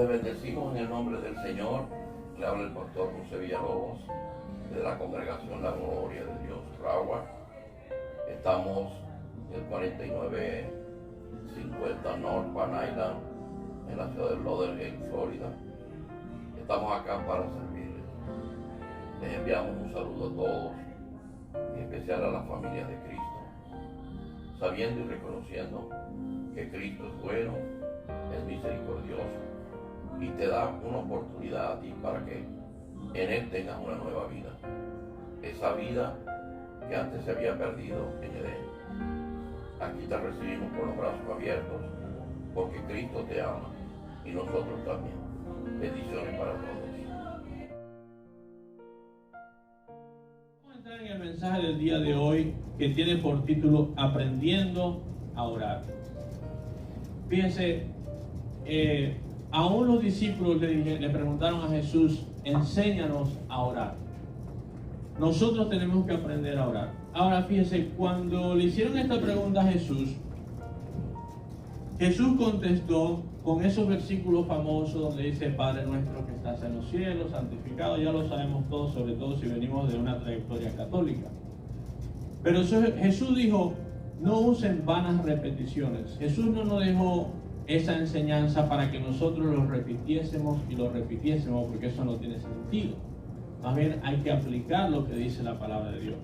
Les bendecimos en el nombre del Señor. Le habla el pastor José Villalobos de la congregación La Gloria de Dios, Ragua. Estamos en el 4950 North Pan Island, en la ciudad de Lauderdale, Florida. Estamos acá para servirles. Les enviamos un saludo a todos, en especial a la familia de Cristo, sabiendo y reconociendo que Cristo es bueno, es misericordioso y te da una oportunidad a ti para que en Él tengas una nueva vida. Esa vida que antes se había perdido en Edén. Aquí te recibimos con los brazos abiertos porque Cristo te ama y nosotros también. Bendiciones para todos. Vamos a entrar en el mensaje del día de hoy que tiene por título Aprendiendo a orar. Fíjense, aún los discípulos le preguntaron a Jesús, enséñanos a orar. Nosotros tenemos que aprender a orar. Ahora fíjense, cuando le hicieron esta pregunta a Jesús, Jesús contestó con esos versículos famosos donde dice, Padre nuestro que estás en los cielos, santificado, ya lo sabemos todos, sobre todo si venimos de una trayectoria católica. Pero Jesús dijo, no usen vanas repeticiones. Jesús no nos dejó esa enseñanza para que nosotros lo repitiésemos y lo repitiésemos, porque eso no tiene sentido. Más bien hay que aplicar lo que dice la palabra de Dios.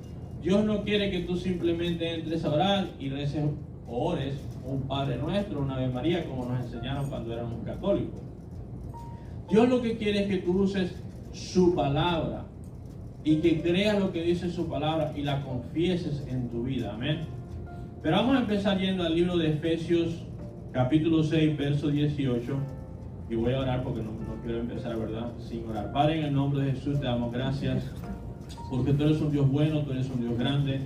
Dios no quiere que tú simplemente entres a orar y reces o ores un Padre Nuestro, una Ave María, como nos enseñaron cuando éramos católicos. Dios lo que quiere es que tú uses su palabra y que creas lo que dice su palabra y la confieses en tu vida. Amén. Pero vamos a empezar yendo al libro de Efesios, capítulo 6, verso 18. Y voy a orar porque no quiero empezar, ¿verdad?, sin orar. Padre, en el nombre de Jesús te damos gracias porque tú eres un Dios bueno, tú eres un Dios grande,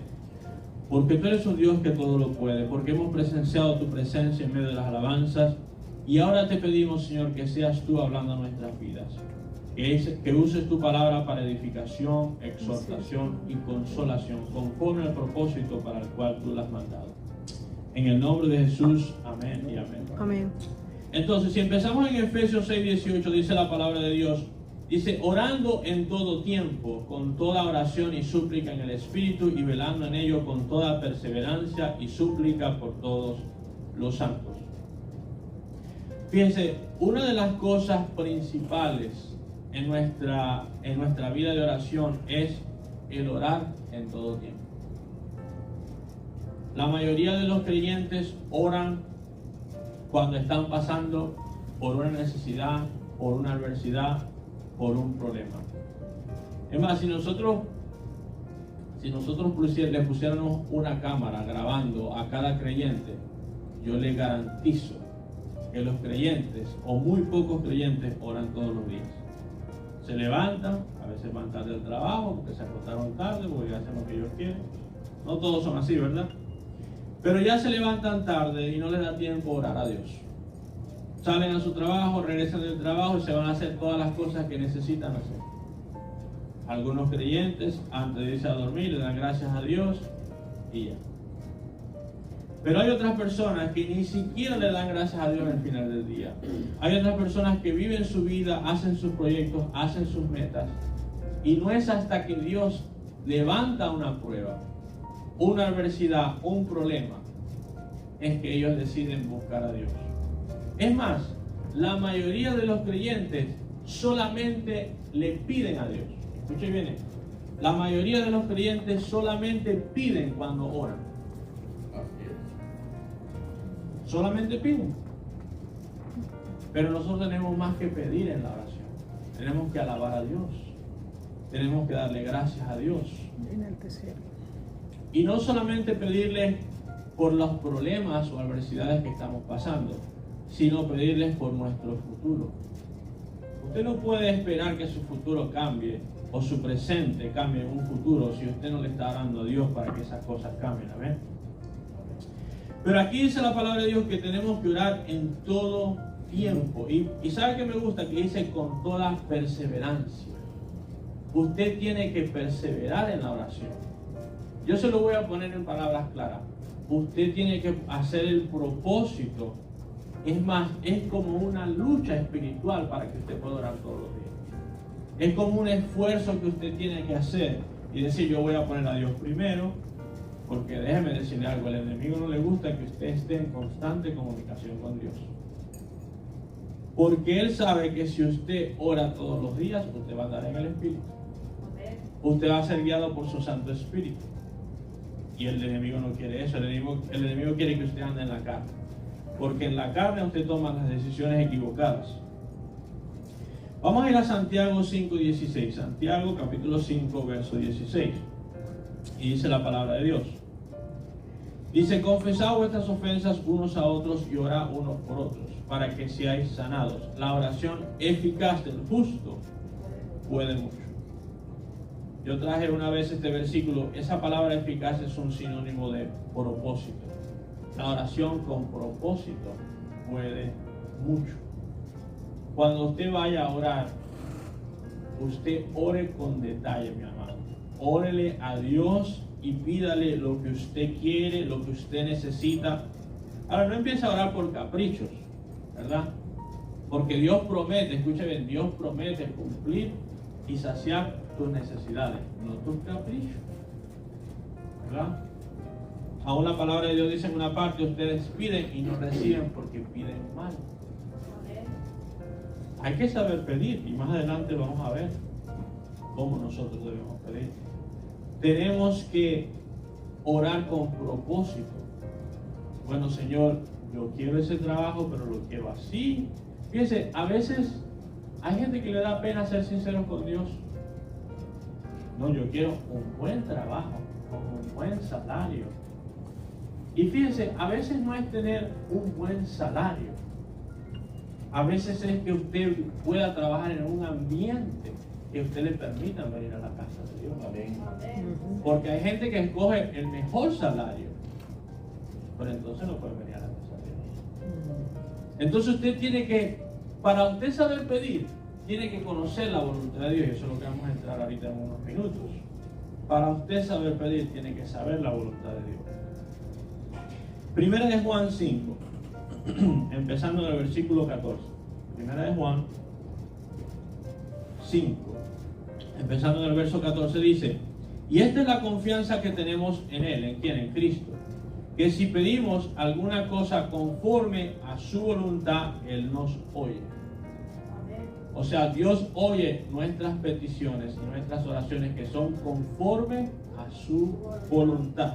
porque tú eres un Dios que todo lo puede, porque hemos presenciado tu presencia en medio de las alabanzas. Y ahora te pedimos, Señor, que seas tú hablando en nuestras vidas, que uses tu palabra para edificación, exhortación y consolación, conforme al propósito para el cual tú la has mandado. En el nombre de Jesús, amén y amén. Amén. Entonces, si empezamos en Efesios 6:18, dice la palabra de Dios, dice, orando en todo tiempo, con toda oración y súplica en el Espíritu, y velando en ello con toda perseverancia y súplica por todos los santos. Fíjense, una de las cosas principales en nuestra vida de oración es el orar en todo tiempo. La mayoría de los creyentes oran cuando están pasando por una necesidad, por una adversidad, por un problema. Es más, si nosotros le pusiéramos una cámara grabando a cada creyente, yo le garantizo que los creyentes, o muy pocos creyentes, oran todos los días. Se levantan, a veces van tarde del trabajo porque se acostaron tarde, porque hacen lo que ellos quieren. No todos son así, ¿verdad? Pero ya se levantan tarde y no les da tiempo a orar a Dios. Salen a su trabajo, regresan del trabajo y se van a hacer todas las cosas que necesitan hacer. Algunos creyentes, antes de irse a dormir, le dan gracias a Dios y ya. Pero hay otras personas que ni siquiera le dan gracias a Dios al final del día. Hay otras personas que viven su vida, hacen sus proyectos, hacen sus metas, y no es hasta que Dios levanta una prueba, una adversidad, un problema, es que ellos deciden buscar a Dios. Es más, la mayoría de los creyentes solamente le piden a Dios. Escuchen bien esto. La mayoría de los creyentes solamente piden cuando oran. Solamente piden. Pero nosotros tenemos más que pedir en la oración. Tenemos que alabar a Dios. Tenemos que darle gracias a Dios. Y no solamente pedirle por los problemas o adversidades que estamos pasando, sino pedirles por nuestro futuro. Usted no puede esperar que su futuro cambie o su presente cambie en un futuro si usted no le está orando a Dios para que esas cosas cambien. Amén. Pero aquí dice la palabra de Dios que tenemos que orar en todo tiempo. Y ¿sabe qué me gusta? Que dice con toda perseverancia. Usted tiene que perseverar en la oración. Yo se lo voy a poner en palabras claras. Usted tiene que hacer el propósito Es más, es como una lucha espiritual para que usted pueda orar todos los días. Es como un esfuerzo que usted tiene que hacer y decir, yo voy a poner a Dios primero, porque déjeme decirle algo, al enemigo no le gusta que usted esté en constante comunicación con Dios. Porque él sabe que si usted ora todos los días, usted va a andar en el Espíritu. Usted va a ser guiado por su Santo Espíritu. Y el enemigo no quiere eso. El enemigo quiere que usted ande en la carne. Porque en la carne usted toma las decisiones equivocadas. Vamos a ir a Santiago 5:16. Santiago capítulo 5, verso 16. Y dice la palabra de Dios. Dice, confesad vuestras ofensas unos a otros y orad unos por otros, para que seáis sanados. La oración eficaz del justo puede mucho. Yo traje una vez este versículo. Esa palabra eficaz es un sinónimo de propósito. La oración con propósito puede mucho. Cuando usted vaya a orar, usted ore con detalle, mi amado. Órele a Dios y pídale lo que usted quiere, lo que usted necesita. Ahora, no empiece a orar por caprichos, ¿verdad? Porque Dios promete, escuche bien, Dios promete cumplir y saciar tus necesidades, no tus caprichos, ¿verdad? Aún la palabra de Dios dice en una parte, ustedes piden y no reciben porque piden mal. Hay que saber pedir, y más adelante vamos a ver cómo nosotros debemos pedir. Tenemos que orar con propósito. Bueno, Señor, yo quiero ese trabajo, pero lo quiero así. Fíjense, a veces hay gente que le da pena ser sinceros con Dios. No, yo quiero un buen trabajo, con un buen salario. Y fíjense, a veces no es tener un buen salario. A veces es que usted pueda trabajar en un ambiente que usted le permita venir a la casa de Dios. Amén. Porque hay gente que escoge el mejor salario, pero entonces no puede venir a la casa de Dios. Entonces usted tiene que, para usted saber pedir, tiene que conocer la voluntad de Dios. Y eso es lo que vamos a entrar ahorita en unos minutos. Para usted saber pedir, tiene que saber la voluntad de Dios. Primera de Juan 5. Empezando en el versículo 14. Primera de Juan 5, empezando en el verso 14, dice: y esta es la confianza que tenemos en Él. ¿En quién? En Cristo. Que si pedimos alguna cosa conforme a su voluntad, Él nos oye. O sea, Dios oye nuestras peticiones y nuestras oraciones que son conforme a su voluntad.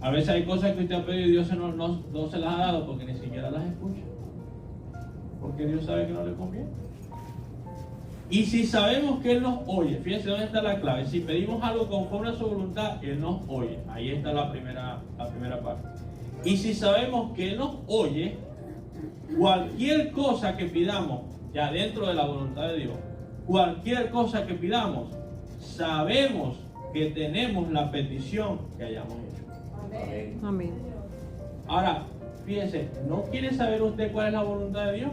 A veces hay cosas que usted ha pedido y Dios no se las ha dado porque ni siquiera las escucha. Porque Dios sabe que no le conviene. Y si sabemos que Él nos oye, fíjense dónde está la clave. Si pedimos algo conforme a su voluntad, Él nos oye. Ahí está la primera parte. Y si sabemos que Él nos oye, cualquier cosa que pidamos, ya dentro de la voluntad de Dios, cualquier cosa que pidamos, sabemos que tenemos la petición que hayamos hecho. Amén. Ahora, fíjense, ¿no quiere saber usted cuál es la voluntad de Dios?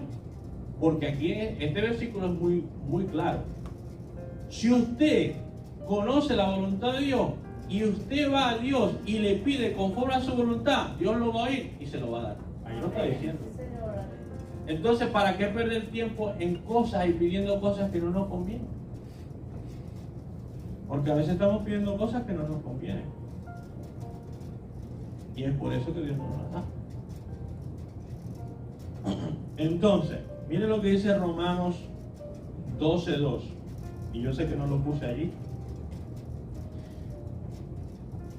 Porque aquí este versículo es muy, muy claro. Si usted conoce la voluntad de Dios y usted va a Dios y le pide conforme a su voluntad, Dios lo va a oír y se lo va a dar. Ahí lo está diciendo. Entonces, ¿para qué perder tiempo en cosas y pidiendo cosas que no nos convienen? Porque a veces estamos pidiendo cosas que no nos convienen. Y es por eso que Dios no nos da. Entonces, miren lo que dice Romanos 12:2. Y yo sé que no lo puse allí,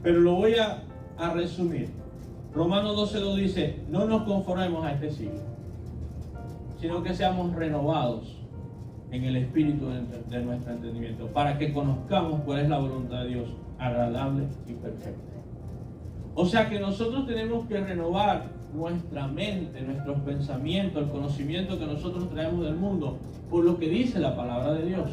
pero lo voy a resumir. Romanos 12:2 dice: no nos conformemos a este siglo, sino que seamos renovados en el espíritu de nuestro entendimiento, para que conozcamos cuál es la voluntad de Dios, agradable y perfecta. O sea que nosotros tenemos que renovar nuestra mente, nuestros pensamientos, el conocimiento que nosotros traemos del mundo, por lo que dice la palabra de Dios.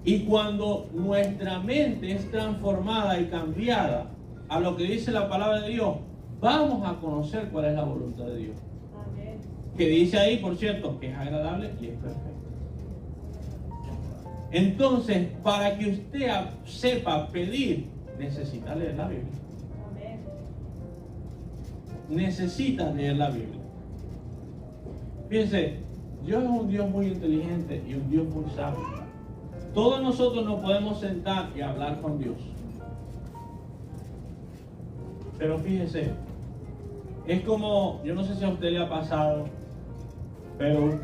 Y cuando nuestra mente es transformada y cambiada a lo que dice la palabra de Dios, vamos a conocer cuál es la voluntad de Dios. Que dice ahí, por cierto, que es agradable y es perfecto. Entonces, para que usted sepa pedir, necesita leer la Biblia. necesita leer la Biblia. Fíjense, Dios es un Dios muy inteligente y un Dios muy sabio. Todos nosotros nos podemos sentar y hablar con Dios. Pero fíjese, es como, yo no sé si a usted le ha pasado, pero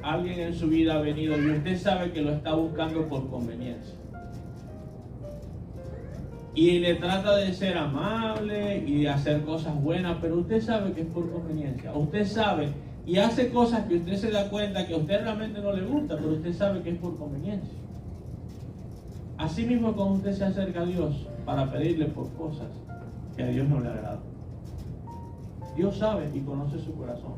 alguien en su vida ha venido y usted sabe que lo está buscando por conveniencia. Y le trata de ser amable y de hacer cosas buenas, pero usted sabe que es por conveniencia. Usted sabe y hace cosas que usted se da cuenta que a usted realmente no le gusta, pero usted sabe que es por conveniencia. Así mismo cuando usted se acerca a Dios para pedirle por cosas que a Dios no le agrada. Dios sabe y conoce su corazón.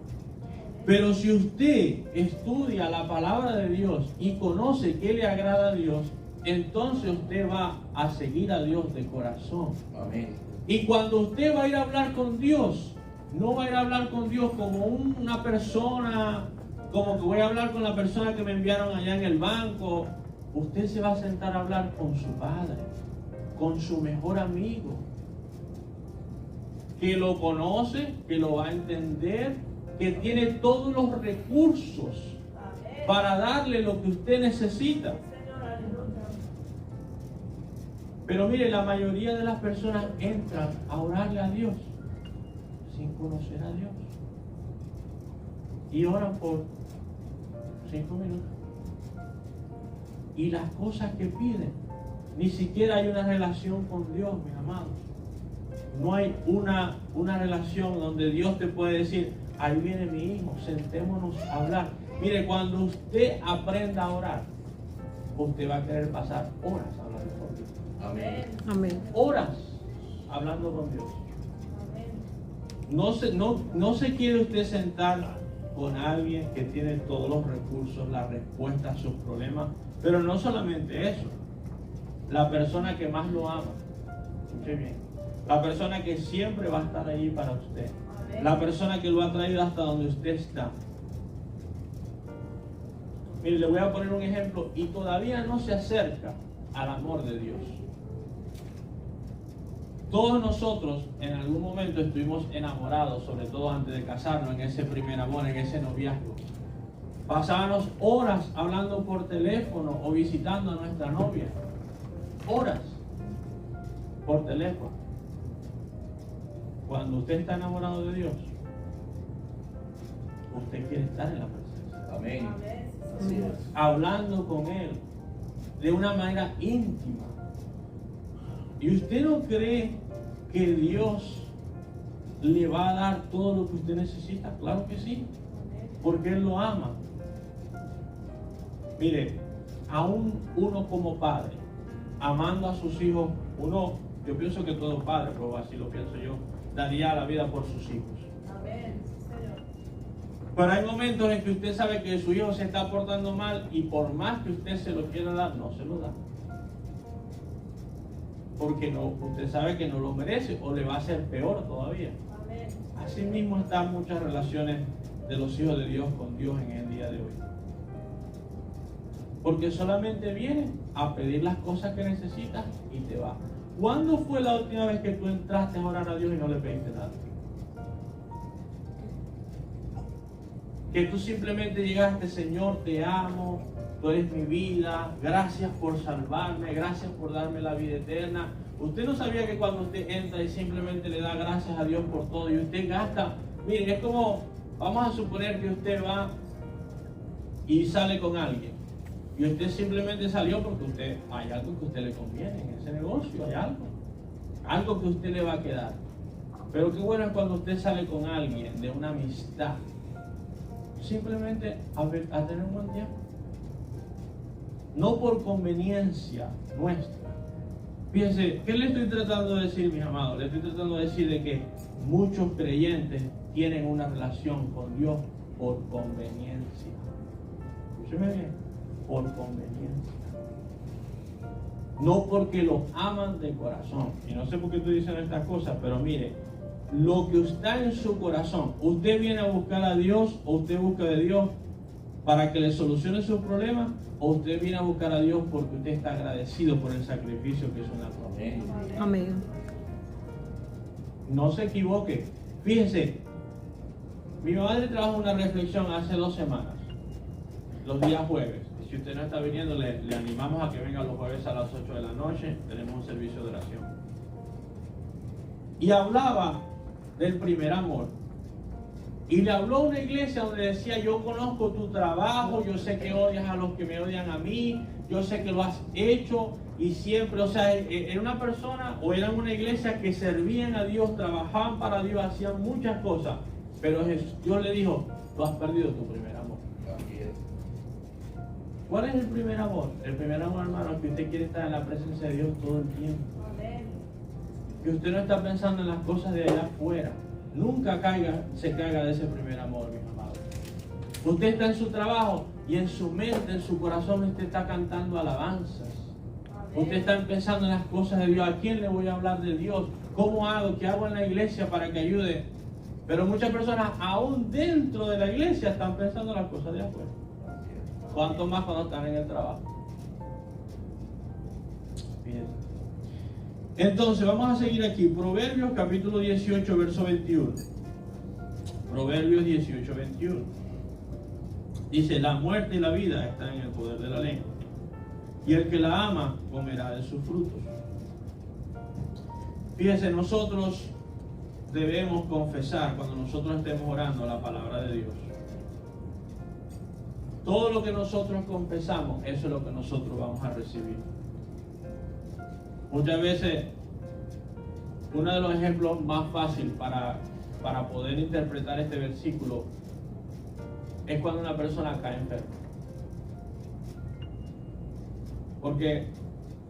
Pero si usted estudia la palabra de Dios y conoce qué le agrada a Dios, entonces usted va a seguir a Dios de corazón. Amén. Y cuando usted va a ir a hablar con Dios, no va a ir a hablar con Dios como una persona, como que voy a hablar con la persona que me enviaron allá en el banco. Usted se va a sentar a hablar con su Padre, con su mejor amigo, que lo conoce, que lo va a entender, que tiene todos los recursos para darle lo que usted necesita. Pero mire, la mayoría de las personas entran a orarle a Dios sin conocer a Dios. Y oran por 5 minutos. Y las cosas que piden, ni siquiera hay una relación con Dios, mis amados. No hay una relación donde Dios te puede decir, ahí viene mi hijo, sentémonos a hablar. Mire, cuando usted aprenda a orar, usted va a querer pasar horas hablando con Dios. Amén. Amén. Horas hablando con Dios. No se quiere usted sentar con alguien que tiene todos los recursos, la respuesta a sus problemas, pero no solamente eso, la persona que más lo ama, escuche bien, la persona que siempre va a estar ahí para usted, la persona que lo ha traído hasta donde usted está. Mire, le voy a poner un ejemplo y todavía no se acerca al amor de Dios. Todos nosotros en algún momento estuvimos enamorados, sobre todo antes de casarnos, en ese primer amor, en ese noviazgo. Pasábamos horas hablando por teléfono o visitando a nuestra novia. Horas por teléfono. Cuando usted está enamorado de Dios, usted quiere estar en la presencia. Amén. Así es. Hablando con Él de una manera íntima. ¿Y usted no cree que Dios le va a dar todo lo que usted necesita? Claro que sí, porque Él lo ama. Mire, aún uno como padre, amando a sus hijos, yo pienso que todo padre, pero así lo pienso yo, daría la vida por sus hijos. Pero hay momentos en que usted sabe que su hijo se está portando mal y por más que usted se lo quiera dar, no se lo da. Porque usted sabe que no lo merece o le va a hacer peor todavía. Así mismo están muchas relaciones de los hijos de Dios con Dios en el día de hoy. Porque solamente viene a pedir las cosas que necesitas y te va. ¿Cuándo fue la última vez que tú entraste a orar a Dios y no le pediste nada? Que tú simplemente llegaste, Señor, te amo, tú eres mi vida, gracias por salvarme, gracias por darme la vida eterna. Usted no sabía que cuando usted entra y simplemente le da gracias a Dios por todo y usted gasta, miren, es como, vamos a suponer que usted va y sale con alguien y usted simplemente salió porque hay algo que a usted le conviene en ese negocio, hay algo que a usted le va a quedar. Pero qué bueno es cuando usted sale con alguien de una amistad, simplemente a tener un buen tiempo. No por conveniencia nuestra. Fíjense, ¿qué le estoy tratando de decir, mis amados? Le estoy tratando de decir de que muchos creyentes tienen una relación con Dios por conveniencia. Escúcheme bien, por conveniencia. No porque los aman de corazón. Y no sé por qué estoy diciendo estas cosas, pero mire, lo que está en su corazón, usted viene a buscar a Dios o usted busca de Dios para que le solucione sus problemas, o usted viene a buscar a Dios porque usted está agradecido por el sacrificio que hizo en la cruz. Amén. No se equivoque. Fíjense, mi madre trajo una reflexión hace 2 semanas, los días jueves. Y si usted no está viniendo, le animamos a que venga los jueves a las 8 de la noche. Tenemos un servicio de oración. Y hablaba del primer amor. Y le habló a una iglesia donde decía: yo conozco tu trabajo, yo sé que odias a los que me odian a mí, yo sé que lo has hecho y siempre, o sea, era una persona o era una iglesia que servían a Dios, trabajaban para Dios, hacían muchas cosas, pero Dios le dijo: tú has perdido tu primer amor. ¿Cuál es el primer amor? El primer amor, hermano, es que usted quiere estar en la presencia de Dios todo el tiempo. Que usted no está pensando en las cosas de allá afuera. Nunca se caiga de ese primer amor, mis amados. Usted está en su trabajo y en su mente, en su corazón, usted está cantando alabanzas. Usted está pensando en las cosas de Dios. ¿A quién le voy a hablar de Dios? ¿Cómo hago? ¿Qué hago en la iglesia para que ayude? Pero muchas personas, aún dentro de la iglesia, están pensando en las cosas de afuera. ¿Cuánto más cuando están en el trabajo? Bien. Entonces, vamos a seguir aquí. Proverbios capítulo 18, verso 21. Proverbios 18, 21. Dice: la muerte y la vida están en el poder de la lengua, y el que la ama comerá de sus frutos. Fíjense, nosotros debemos confesar cuando nosotros estemos orando la palabra de Dios. Todo lo que nosotros confesamos, eso es lo que nosotros vamos a recibir. Muchas veces, uno de los ejemplos más fáciles para poder interpretar este versículo es cuando una persona cae enferma. Porque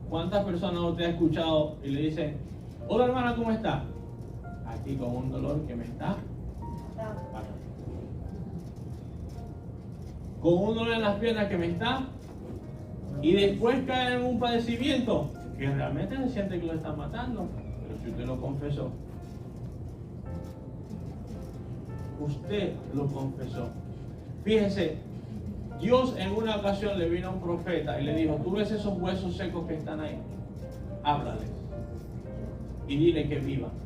¿cuántas personas usted ha escuchado y le dicen: hola hermana, ¿cómo está? Aquí con un dolor que me está matando. Con un dolor en las piernas que me está, y después cae en un padecimiento que realmente se siente que lo están matando, pero si usted lo confesó, usted lo confesó. Fíjese, Dios en una ocasión le vino a un profeta y le dijo: tú ves esos huesos secos que están ahí, háblales y dile que vivan.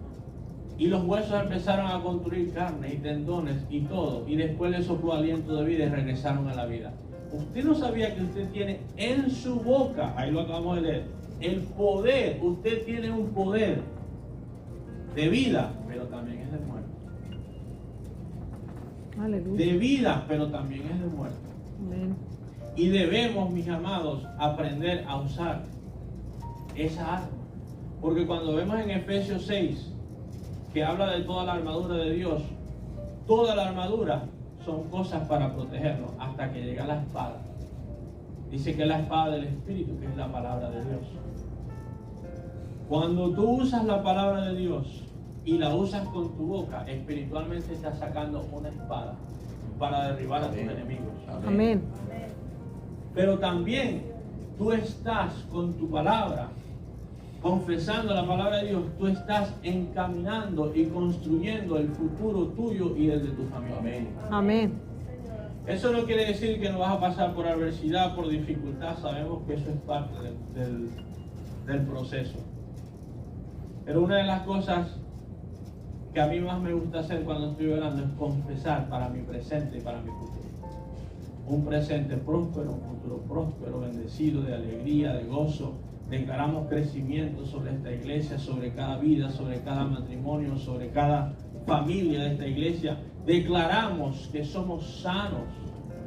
Y los huesos empezaron a construir carne y tendones y todo, y después le sopló aliento de vida y regresaron a la vida. Usted no sabía que usted tiene en su boca, ahí lo acabamos de leer, el poder. Usted tiene un poder de vida, pero también es de muerte. Aleluya. De vida, pero también es de muerte. Amén. Y debemos, mis amados, aprender a usar esa arma. Porque cuando vemos en Efesios 6, que habla de toda la armadura de Dios, toda la armadura son cosas para protegernos hasta que llega la espada. Dice que es la espada del Espíritu, que es la palabra de Dios. Cuando tú usas la palabra de Dios y la usas con tu boca, espiritualmente estás sacando una espada para derribar a tus enemigos. Amén. Pero también tú estás con tu palabra, confesando la palabra de Dios, tú estás encaminando y construyendo el futuro tuyo y el de tu familia. Amén. Amén. Eso no quiere decir que no vas a pasar por adversidad, por dificultad. Sabemos que eso es parte del proceso. Pero una de las cosas que a mí más me gusta hacer cuando estoy orando es confesar para mi presente y para mi futuro. Un presente próspero, un futuro próspero, bendecido, de alegría, de gozo. Declaramos crecimiento sobre esta iglesia, sobre cada vida, sobre cada matrimonio, sobre cada familia de esta iglesia. Declaramos que somos sanos,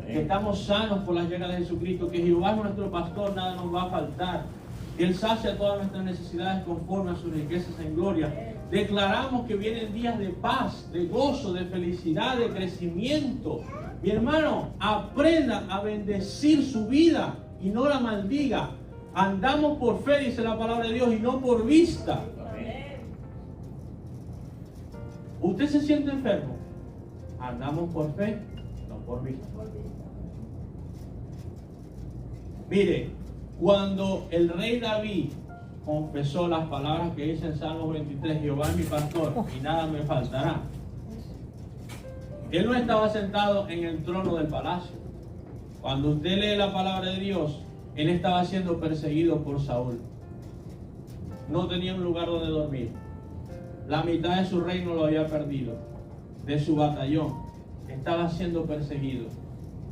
que estamos sanos por las llagas de Jesucristo, que Jehová es nuestro pastor, nada nos va a faltar, que Él sacia todas nuestras necesidades conforme a sus riquezas en gloria. Declaramos que vienen días de paz, de gozo, de felicidad, de crecimiento. Mi hermano, aprenda a bendecir su vida y no la maldiga. Andamos por fe, dice la palabra de Dios, y no por vista. ¿Usted se siente enfermo? Andamos por fe, no por vista. Mire, cuando el rey David confesó las palabras que dice en Salmos 23, Jehová es mi pastor y nada me faltará. Él no estaba sentado en el trono del palacio. Cuando usted lee la palabra de Dios, él estaba siendo perseguido por Saúl. No tenía un lugar donde dormir. la mitad de su reino lo había perdido, de su batallón, estaba siendo perseguido.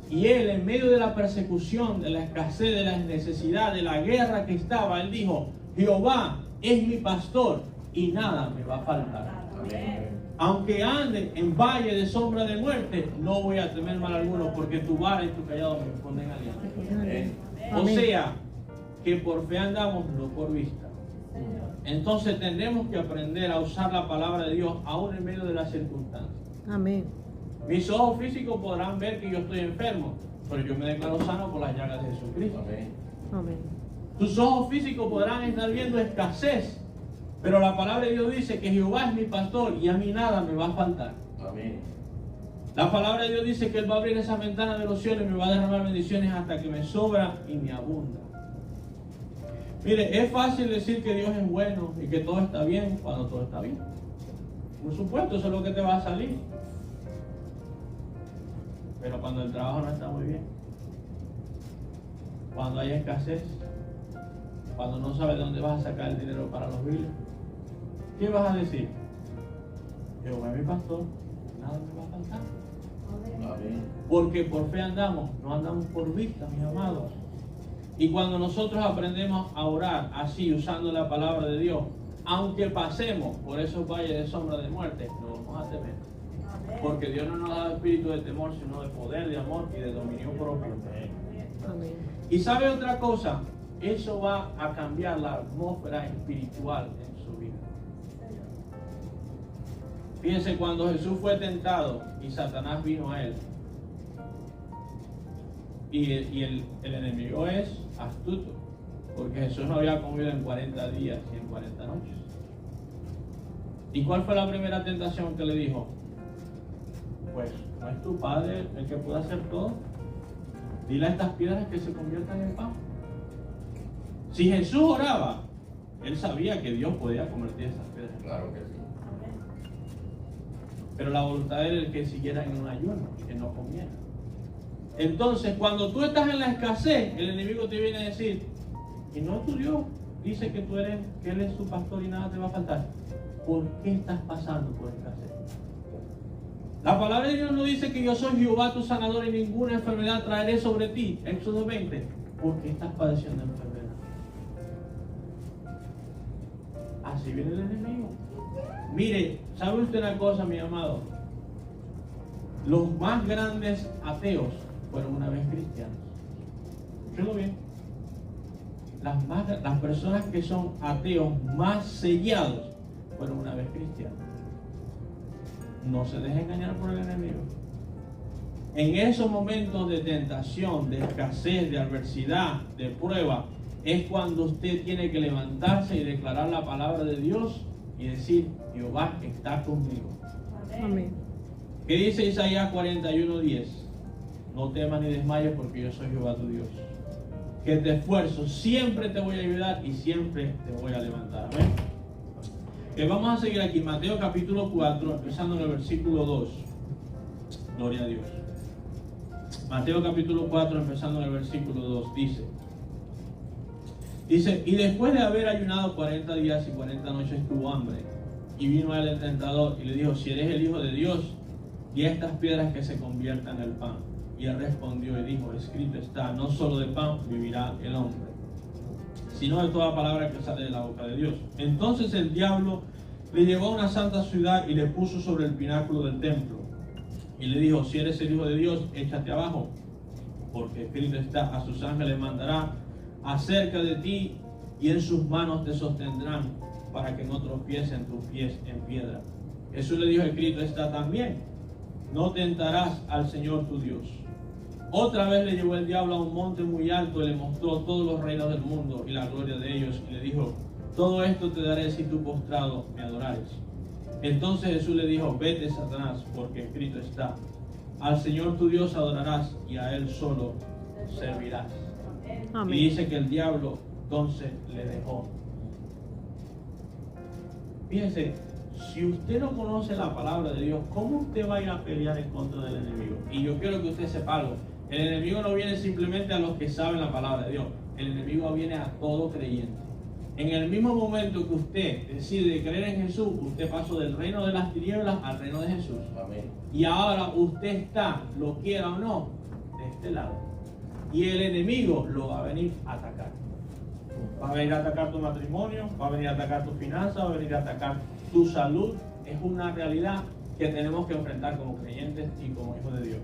Y él, en medio de la persecución, de la escasez, de la necesidad, de la guerra que estaba, él dijo: Jehová es mi pastor y nada me va a faltar. Amén. Aunque ande en valle de sombra de muerte, no voy a temer mal alguno, porque tu vara y tu callado me responden aliento. Amén. O sea, que por fe andamos, no por vista. Entonces tendremos que aprender a usar la palabra de Dios aún en medio de las circunstancias. Amén. Mis ojos físicos podrán ver que yo estoy enfermo, pero yo me declaro sano por las llagas de Jesucristo. Amén. Amén. Tus ojos físicos podrán estar viendo escasez, pero la palabra de Dios dice que Jehová es mi pastor y a mí nada me va a faltar. Amén. La palabra de Dios dice que Él va a abrir esa ventana de los cielos y me va a derramar bendiciones hasta que me sobra y me abunda. Mire, es fácil decir que Dios es bueno y que todo está bien cuando todo está bien. Por supuesto, eso es lo que te va a salir. Pero cuando el trabajo no está muy bien, cuando hay escasez, cuando no sabes de dónde vas a sacar el dinero para los biles, ¿qué vas a decir? Jehová es mi pastor, nada me va a faltar. Amén. Porque por fe andamos, no andamos por vista, mis amados. Y cuando nosotros aprendemos a orar así, usando la palabra de Dios, aunque pasemos por esos valles de sombra de muerte, no vamos a temer. Porque Dios no nos da espíritu de temor, sino de poder, de amor y de dominio propio. Amén. Y sabe otra cosa, eso va a cambiar la atmósfera espiritual en su vida. Fíjense, cuando Jesús fue tentado y Satanás vino a él, y el enemigo es astuto, porque Jesús no había comido en 40 días y en 40 noches. ¿Y cuál fue la primera tentación que le dijo? Pues, ¿no es tu Padre el que puede hacer todo? Dile a estas piedras que se conviertan en pan. Si Jesús oraba, él sabía que Dios podía convertir esas piedras. Claro que sí. Pero la voluntad era el que siguiera en un ayuno, que no comiera. Entonces, cuando tú estás en la escasez, el enemigo te viene a decir: y no es tu Dios, dice que tú eres, que Él es tu pastor y nada te va a faltar. ¿Por qué estás pasando por escasez? La palabra de Dios no dice que yo soy Jehová tu sanador y ninguna enfermedad traeré sobre ti. Éxodo 20. ¿Por qué estás padeciendo enfermedad? Así viene el enemigo. Mire, ¿sabe usted una cosa, mi amado? Los más grandes ateos fueron una vez cristianos. Escúchelo bien. Las personas que son ateos más sellados fueron una vez cristianos. No se deje engañar por el enemigo. En esos momentos de tentación, de escasez, de adversidad, de prueba, es cuando usted tiene que levantarse y declarar la palabra de Dios y decir: Jehová está conmigo. Amén. ¿Qué dice Isaías 41:10? No temas ni desmayes, porque yo soy Jehová tu Dios, que te esfuerzo, siempre te voy a ayudar y siempre te voy a levantar. Amén. Vamos a seguir aquí, Mateo capítulo 4, empezando en el versículo 2. Gloria a Dios. Mateo capítulo 4, empezando en el versículo 2, dice: y después de haber ayunado 40 días y 40 noches tuvo hambre, y vino a él el tentador y le dijo: si eres el Hijo de Dios, di a estas piedras que se conviertan en pan. Y él respondió y dijo: escrito está, no solo de pan vivirá el hombre, sino de toda palabra que sale de la boca de Dios. Entonces el diablo le llevó a una santa ciudad y le puso sobre el pináculo del templo. Y le dijo: si eres el Hijo de Dios, échate abajo, porque escrito está: a sus ángeles mandará acerca de ti, y en sus manos te sostendrán, para que no tropiecen tus pies en piedra. Jesús le dijo: escrito está también: no tentarás al Señor tu Dios. Otra vez le llevó el diablo a un monte muy alto y le mostró todos los reinos del mundo y la gloria de ellos, y le dijo: todo esto te daré si tú postrado me adorares. Entonces Jesús le dijo: vete, Satanás, porque escrito está: al Señor tu Dios adorarás y a Él solo servirás. Amén. Y dice que el diablo entonces le dejó. Fíjense, si usted no conoce la palabra de Dios, ¿cómo usted va a ir a pelear en contra del enemigo? Y yo quiero que usted sepa algo: el enemigo no viene simplemente a los que saben la palabra de Dios, el enemigo viene a todo creyente. En el mismo momento que usted decide creer en Jesús, usted pasó del reino de las tinieblas al reino de Jesús. Amén. Y ahora usted está, lo quiera o no, de este lado. Y el enemigo lo va a venir a atacar. Va a venir a atacar tu matrimonio, va a venir a atacar tu finanzas, va a venir a atacar tu salud. Es una realidad que tenemos que enfrentar como creyentes y como hijos de Dios.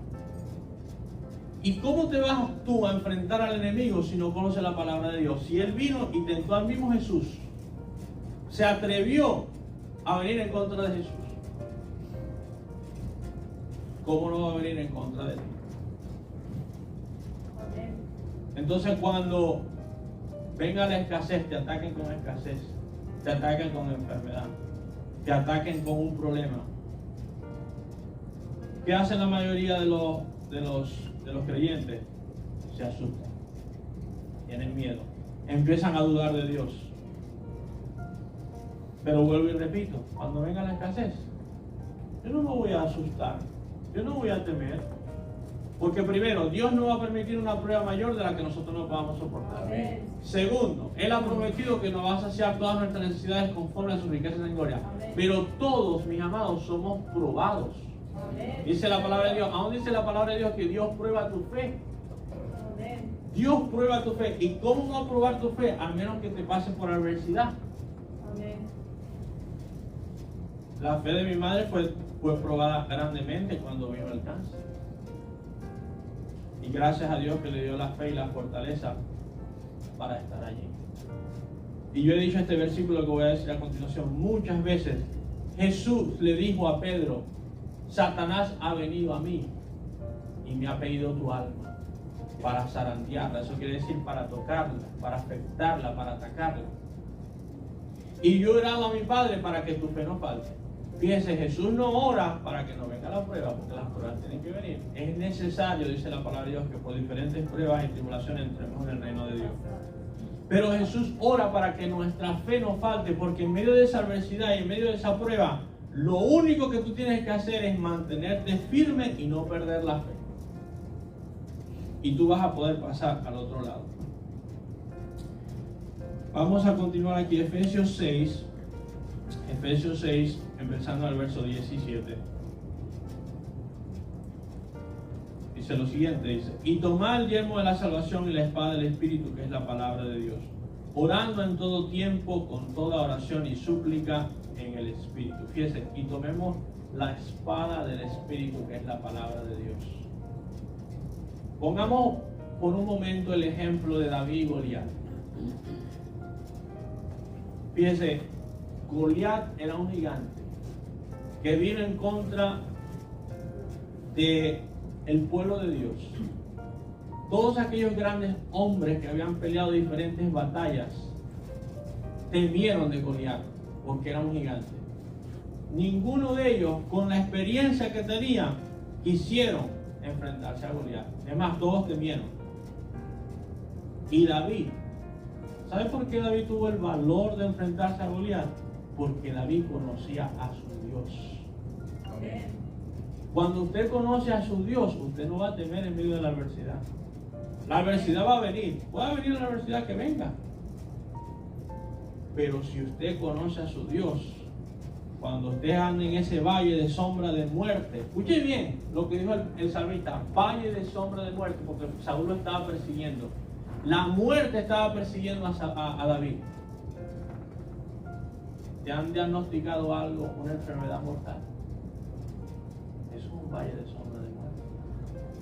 ¿Y cómo te vas tú a enfrentar al enemigo si no conoces la palabra de Dios? Si él vino y tentó al mismo Jesús, se atrevió a venir en contra de Jesús, ¿cómo no va a venir en contra de ti? Entonces, cuando venga la escasez, te ataquen con escasez, te ataquen con enfermedad, te ataquen con un problema. ¿Qué hacen la mayoría de los creyentes? Se asustan, tienen miedo, empiezan a dudar de Dios. Pero vuelvo y repito, cuando venga la escasez, yo no me voy a asustar, yo no voy a temer, porque primero, Dios no va a permitir una prueba mayor de la que nosotros no podamos soportar. Amén. Segundo, Él ha prometido que nos va a saciar todas nuestras necesidades conforme a sus riquezas en gloria. Pero todos, mis amados, somos probados. Dice la palabra de Dios, aún dice la palabra de Dios que Dios prueba tu fe. Dios prueba tu fe. ¿Y cómo va a probar tu fe? Al menos que te pase por adversidad. La fe de mi madre fue probada grandemente cuando vino el cáncer. Y gracias a Dios que le dio la fe y la fortaleza para estar allí. Y yo he dicho este versículo que voy a decir a continuación muchas veces. Jesús le dijo a Pedro, Satanás ha venido a mí y me ha pedido tu alma para zarandearla. Eso quiere decir para tocarla, para afectarla, para atacarla. Y yo he orado a mi Padre para que tu fe no falte. Fíjense, Jesús no ora para que no venga la prueba, porque las pruebas tienen que venir. Es necesario, dice la palabra de Dios, que por diferentes pruebas y tribulaciones entremos en el reino de Dios. Pero Jesús ora para que nuestra fe no falte, porque en medio de esa adversidad y en medio de esa prueba, lo único que tú tienes que hacer es mantenerte firme y no perder la fe. Y tú vas a poder pasar al otro lado. Vamos a continuar aquí, Efesios 6, empezando al verso 17. Dice lo siguiente, dice, y tomad el yelmo de la salvación y la espada del Espíritu, que es la palabra de Dios, orando en todo tiempo, con toda oración y súplica en el Espíritu. Fíjense, y tomemos la espada del Espíritu, que es la palabra de Dios. Pongamos por un momento el ejemplo de David y Goliat. Fíjense, Goliat era un gigante que vino en contra de el pueblo de Dios. Todos aquellos grandes hombres que habían peleado diferentes batallas temieron de Goliat porque era un gigante. Ninguno de ellos, con la experiencia que tenían, quisieron enfrentarse a Goliat. Es más, todos temieron. Y David, ¿sabe por qué David tuvo el valor de enfrentarse a Goliat? Porque David conocía a su Dios. Amén. Cuando usted conoce a su Dios, usted no va a temer en medio de la adversidad. La adversidad va a venir. Puede venir la adversidad que venga. Pero si usted conoce a su Dios, cuando usted anda en ese valle de sombra de muerte, escuche bien lo que dijo el salmista, valle de sombra de muerte, porque Saúl lo estaba persiguiendo. La muerte estaba persiguiendo a David. ¿Te han diagnosticado algo, una enfermedad mortal? Es un valle de sombra de muerte.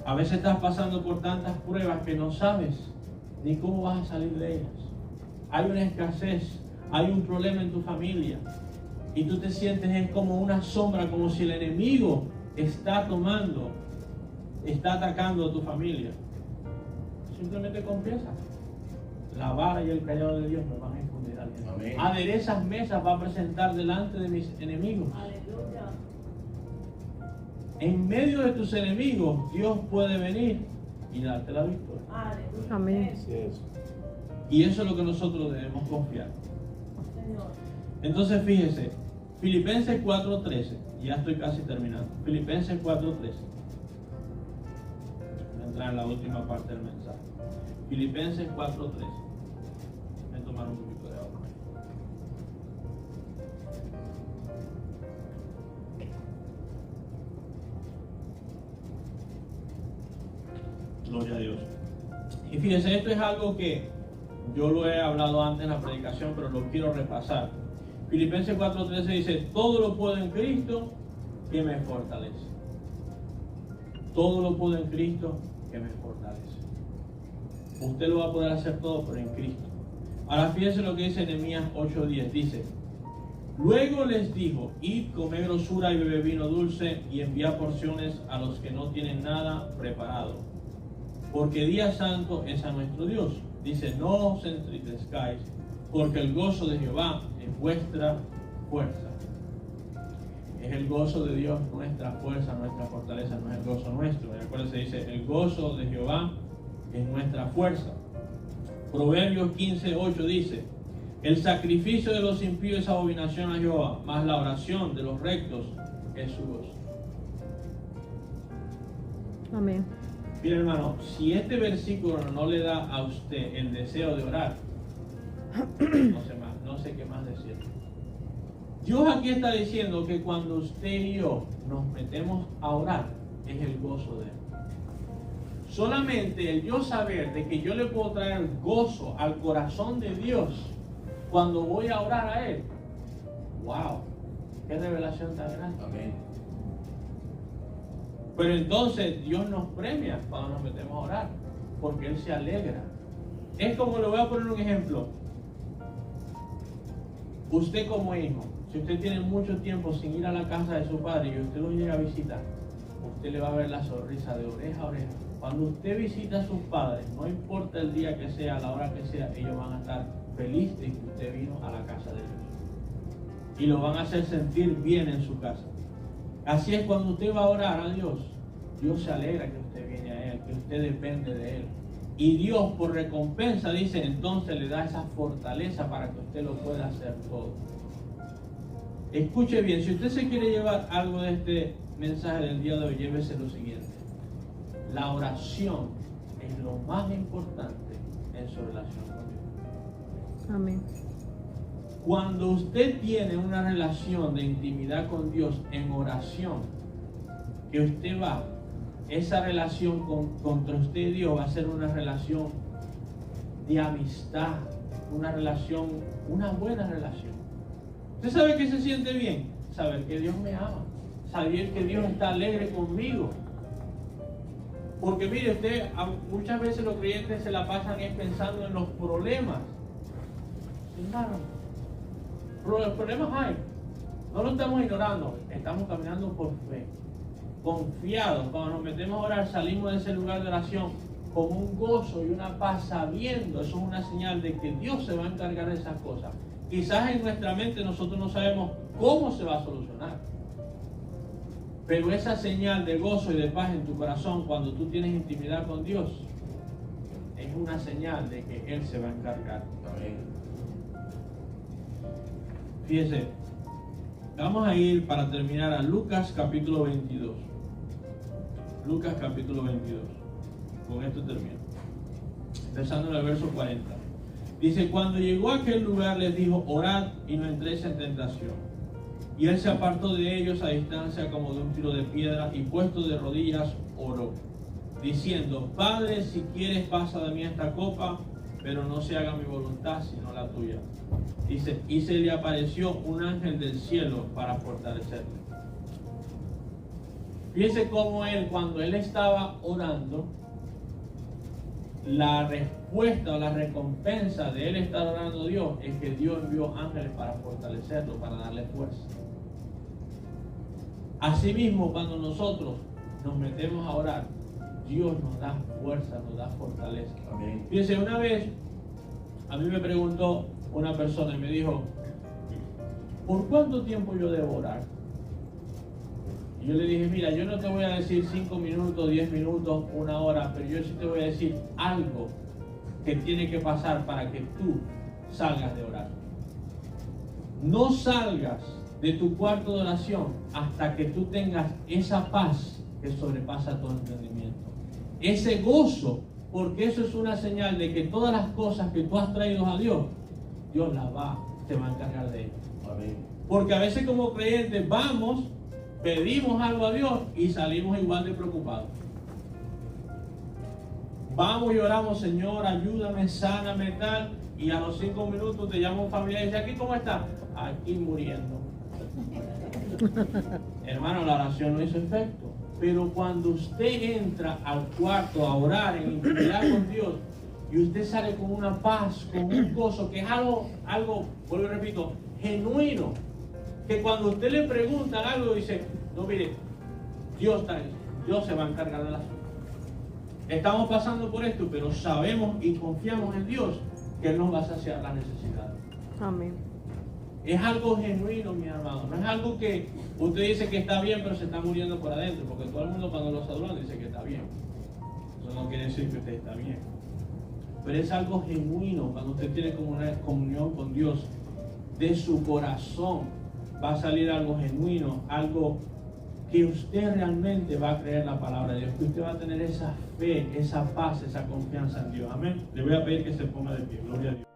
A veces estás pasando por tantas pruebas que no sabes ni cómo vas a salir de ellas. Hay una escasez, hay un problema en tu familia y tú te sientes es como una sombra, como si el enemigo está atacando a tu familia. Simplemente confiesa. La vara y el callado de Dios me van a infundir aliento. Aderezas mesas va a presentar delante de mis enemigos. Aleluya. En medio de tus enemigos, Dios puede venir y darte la victoria. Aleluya. Amén. Y eso es lo que nosotros debemos confiar. Señor. Entonces fíjese, Filipenses 4:13, ya estoy casi terminando. Filipenses 4:13. Voy a entrar en la última parte del mensaje. Filipenses 4:13. Voy a tomar un poquito de agua. Gloria a Dios. Y fíjense, esto es algo que yo lo he hablado antes en la predicación, pero lo quiero repasar. Filipenses 4:13 dice, todo lo puedo en Cristo que me fortalece. Todo lo puedo en Cristo que me fortalece. Usted lo va a poder hacer todo, pero en Cristo. Ahora fíjense lo que dice Nehemías 8:10. Dice, luego les dijo, id, comed grosura y bebed vino dulce y enviad porciones a los que no tienen nada preparado. Porque día santo es a nuestro Dios. Dice, no os entristezcáis, porque el gozo de Jehová es vuestra fuerza. Es el gozo de Dios nuestra fuerza, nuestra fortaleza, no es el gozo nuestro. Acuérdense, dice, el gozo de Jehová es nuestra fuerza. Proverbios 15:8 dice, el sacrificio de los impíos es abominación a Jehová, mas la oración de los rectos es su gozo. Amén. Mira, hermano, si este versículo no le da a usted el deseo de orar, no sé qué más decir. Dios aquí está diciendo que cuando usted y yo nos metemos a orar, es el gozo de Él. Solamente el yo saber de que yo le puedo traer gozo al corazón de Dios cuando voy a orar a Él. ¡Wow! ¡Qué revelación tan grande! Amén. Pero entonces Dios nos premia cuando nos metemos a orar, porque Él se alegra. Es como, le voy a poner un ejemplo. Usted como hijo, si usted tiene mucho tiempo sin ir a la casa de su padre y usted lo llega a visitar, usted le va a ver la sonrisa de oreja a oreja. Cuando usted visita a sus padres, no importa el día que sea, la hora que sea, ellos van a estar felices de que usted vino a la casa de Dios. Y lo van a hacer sentir bien en su casa. Así es cuando usted va a orar a Dios. Dios se alegra que usted viene a Él, que usted depende de Él. Y Dios por recompensa, dice, entonces le da esa fortaleza para que usted lo pueda hacer todo. Escuche bien, si usted se quiere llevar algo de este mensaje del día de hoy, llévese lo siguiente. La oración es lo más importante en su relación con Dios. Amén. Cuando usted tiene una relación de intimidad con Dios en oración, que usted va, esa relación contra usted y Dios va a ser una relación de amistad, una buena relación. ¿Usted sabe que se siente bien? Saber que Dios me ama, saber que Dios está alegre conmigo. Porque mire, muchas veces los creyentes se la pasan pensando en los problemas. Hermano, los problemas hay. No lo estamos ignorando, estamos caminando por fe. Confiados, cuando nos metemos a orar, salimos de ese lugar de oración con un gozo y una paz, sabiendo, eso es una señal de que Dios se va a encargar de esas cosas. Quizás en nuestra mente nosotros no sabemos cómo se va a solucionar, pero esa señal de gozo y de paz en tu corazón cuando tú tienes intimidad con Dios es una señal de que Él se va a encargar. Amén. Fíjese, vamos a ir para terminar a Lucas capítulo 22. Lucas capítulo 22. Con esto termino. Empezando en el verso 40. Dice, cuando llegó a aquel lugar les dijo, orad y no entréis en tentación. Y él se apartó de ellos a distancia como de un tiro de piedra y puesto de rodillas oró, diciendo, Padre, si quieres pasa de mí esta copa, pero no se haga mi voluntad sino la tuya. Dice, y se le apareció un ángel del cielo para fortalecerle. Fíjese cómo él, cuando él estaba orando, la respuesta o la recompensa de él estar orando a Dios es que Dios envió ángeles para fortalecerlo, para darle fuerza. Asimismo, cuando nosotros nos metemos a orar, Dios nos da fuerza, nos da fortaleza. Amén. Fíjense, una vez a mí me preguntó una persona y me dijo, ¿por cuánto tiempo yo debo orar? Y yo le dije, mira, yo no te voy a decir 5 minutos, 10 minutos, 1 hora, pero yo sí te voy a decir algo que tiene que pasar para que tú salgas de orar. No salgas de tu cuarto de oración hasta que tú tengas esa paz que sobrepasa todo entendimiento. Ese gozo, porque eso es una señal de que todas las cosas que tú has traído a Dios, Dios las te va a encargar de ellas. Amén. Porque a veces como creyentes vamos, pedimos algo a Dios y salimos igual de preocupados. Vamos y oramos, Señor, ayúdame, sáname, tal. Y a los 5 minutos te llama un familiar y dice, ¿aquí cómo está? Aquí muriendo. Hermano, la oración no hizo efecto. Pero cuando usted entra al cuarto a orar en intimidad con Dios y usted sale con una paz, con un gozo, que es algo, vuelvo y repito, genuino, que cuando usted le preguntan algo dice, no, mire, Dios se va a encargar del asunto. Estamos pasando por esto, pero sabemos y confiamos en Dios que Él nos va a saciar las necesidades. Amén. Es algo genuino, mi hermano. No es algo que usted dice que está bien, pero se está muriendo por adentro. Porque todo el mundo cuando lo saludan dice que está bien. Eso no quiere decir que usted está bien. Pero es algo genuino cuando usted tiene como una comunión con Dios. De su corazón va a salir algo genuino, algo que usted realmente va a creer la palabra de Dios. Que usted va a tener esa fe, esa paz, esa confianza en Dios. Amén. Le voy a pedir que se ponga de pie. Gloria a Dios.